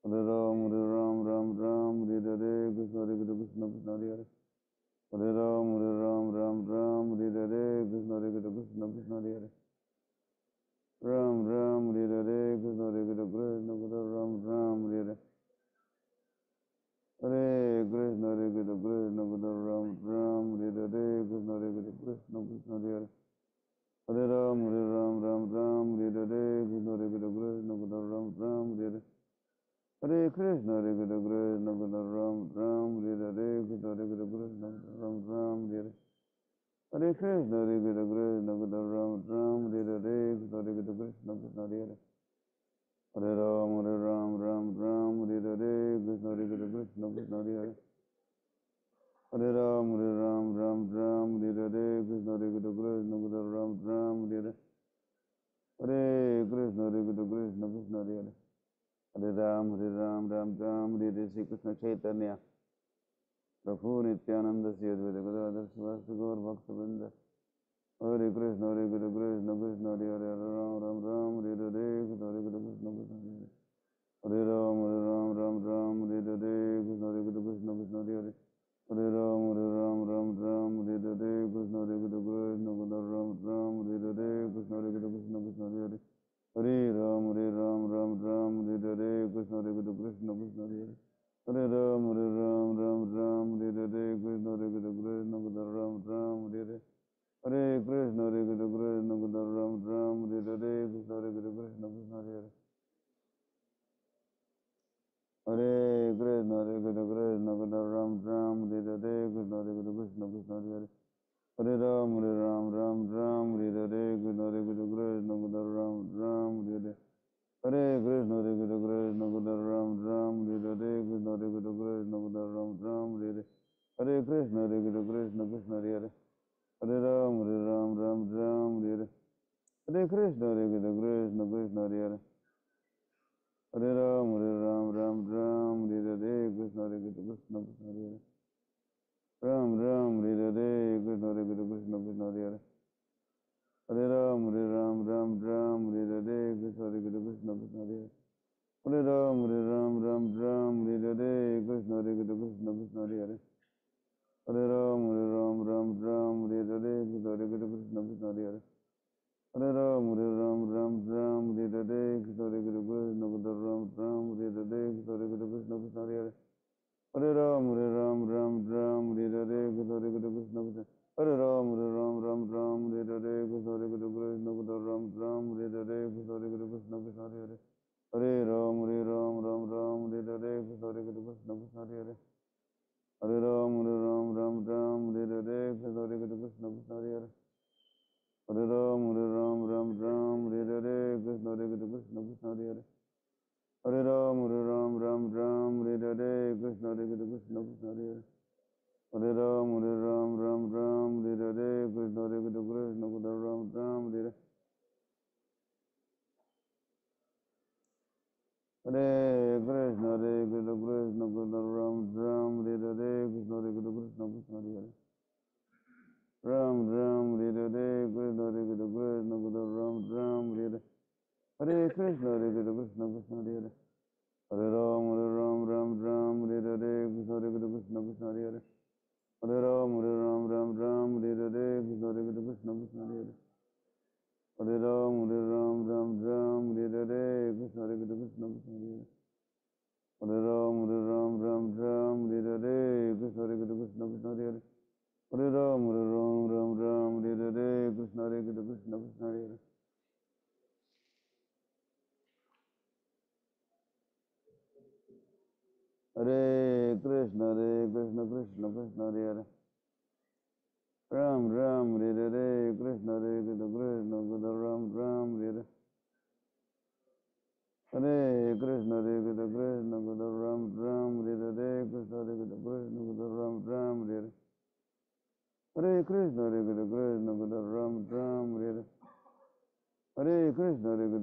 Hare Ram, Ram, Hare Hare, Krishna Hare Krishna, Krishna Krishna Hare Hare. Hare Ram, Ram, Hare Hare, Krishna Hare Krishna, Krishna Krishna Hare Hare. Ram, Hare Hare, Krishna Hare Krishna, Krishna Krishna, Ram, Hare Hare. Hare Krishna, Hare Krishna, Krishna Krishna, Ram, Hare Hare, Krishna Hare Krishna, Krishna Krishna Hare Hare. Hare Ram, Ram, Hare Hare, Krishna Hare Krishna, Krishna Krishna, Ram, Hare Hare. Hare Krishna, Hare Krishna, Krishna Krishna, Ram, Hare Hare, Krishna Hare Krishna, Krishna Ram, Hare Hare. Hare Krishna, Hare Krishna, Krishna Krishna, Ram, Hare Hare, Krishna Hare Krishna, Krishna Krishna Hare Hare. Hare Ram, Hare Hare, Krishna Hare Krishna, Krishna Krishna Hare Hare. Hare Ram, Hare Hare, Krishna Hare Krishna, Krishna Krishna, Ram, Hare Hare. Hare Krishna, Hare Krishna, Krishna Krishna Hare Hare. Hare Ram, Ram, Hare Hare, Sri Krishna Chaitanya, Prabhu Nityananda, Sri Advaita Gadadhar Sivasati Gaur Bhakta-vrinda. Hare Krishna, Krishna Krishna, Hare Hare, Hare Ram, Hare Hare, Krishna Hare Krishna, Krishna Krishna Hare Hare. Hare Ram, Hare Hare, Krishna Hare Krishna, Krishna Krishna Hare Hare. Hare Ram, Hare Hare, Krishna Hare Krishna, Krishna Krishna, Ram, Hare Hare, Krishna Hare Krishna, Krishna Krishna Hare Hare. Hare Ram, Hare Hare, Krishna Hare Krishna, Krishna Krishna Hare Hare. Hare Ram, Hare Hare, Krishna Hare Krishna, Krishna Krishna, Ram, Hare Hare. Hare Krishna, Hare Krishna, Krishna Krishna, Ram, Hare Hare, Krishna Hare Krishna, Krishna Krishna Hare Hare. Hare Krishna, Hare Krishna, Krishna Krishna, Ram, Hare Hare, Krishna Hare Krishna, Krishna Krishna Hare Hare. Hare Ram, Hare Hare, Krishna Hare Krishna, Krishna Krishna, Ram, Hare Hare. Hare Krishna, Hare Krishna, Krishna Krishna, Ram, Hare Hare, Krishna Hare Krishna, Krishna Krishna, Ram, Hare Hare. Hare Krishna, Hare Krishna, Krishna Krishna, Hare Hare. Hare Ram, Hare Hare. Hare Krishna, Hare Krishna, Krishna Krishna, Hare Hare. Hare Ram, Hare Hare, Krishna Hare Krishna, Krishna Krishna, Hare Hare. Ram, Hare Hare, Krishna Hare Krishna, Krishna Krishna, Hare Hare. Hare Ram, Hare Hare, Krishna Hare Krishna, Krishna Krishna, Hare Hare. Hare Ram, Hare Hare, Krishna Hare Krishna, Krishna Krishna, Hare Hare. Hare Ram, Hare Hare, Krishna Hare Krishna, Krishna Krishna, Hare Hare. Hare Ram, Hare Hare, Krishna Hare Krishna, Krishna Krishna, Ram, Hare Hare, Krishna Hare Krishna, Krishna Krishna, Hare Hare. Hare Ram, Hare Hare, Krishna Hare Krishna, Krishna Krishna. Hare Ram, Hare Hare, Krishna Hare Krishna, Krishna Krishna, Ram, Hare Hare, Krishna Hare Krishna, Krishna Krishna, Hare Hare. Hare Ram, Hare Hare, Krishna Hare Krishna, Krishna Krishna, Hare Hare. Hare Ram, Hare Hare, Krishna Hare Krishna, Krishna Krishna, Hare Hare. Hare Ram, Hare Hare, Krishna Hare Krishna, Krishna Krishna, Hare Hare. Hare Ram, Hare Hare, Krishna Hare Krishna, Krishna Krishna, Hare Hare. Hare Ram, Hare Hare, Krishna Hare Krishna, Krishna Krishna, Ram, Hare Hare. Hare Krishna, Hare Krishna, Krishna Krishna, Ram, Hare Hare, Krishna Hare Krishna, Krishna Krishna, Hare Hare. Ram, Hare Hare, Krishna Hare Krishna, Krishna Krishna, Ram, Hare Hare. Hare Krishna, Hare Krishna, Krishna Krishna, Hare Hare. Hare Ram, Hare Hare, Krishna Hare Krishna, Krishna Krishna, Hare Hare. Hare Ram, Hare Hare, Krishna Hare Krishna, Krishna Krishna, Hare Hare. Hare Ram, Hare Hare, Krishna Hare Krishna, Krishna Krishna, Hare Hare. Hare Ram, Hare Hare, Krishna Hare Krishna, Krishna Krishna, Hare Hare. Hare Ram, Hare Hare, Krishna Hare Krishna, Krishna Krishna, Hare Hare. Hare Krishna, Krishna Krishna, Hare Hare. Ram, Hare Hare, Krishna Hare Krishna, Krishna Krishna, Ram, Hare Hare. Hare Krishna, Krishna Krishna, Ram, Hare Hare, Krishna Hare Krishna, Krishna Krishna, Ram, Hare Hare. Hare Krishna, Krishna Krishna, Ram, Hare Hare. Hare Krishna, Krishna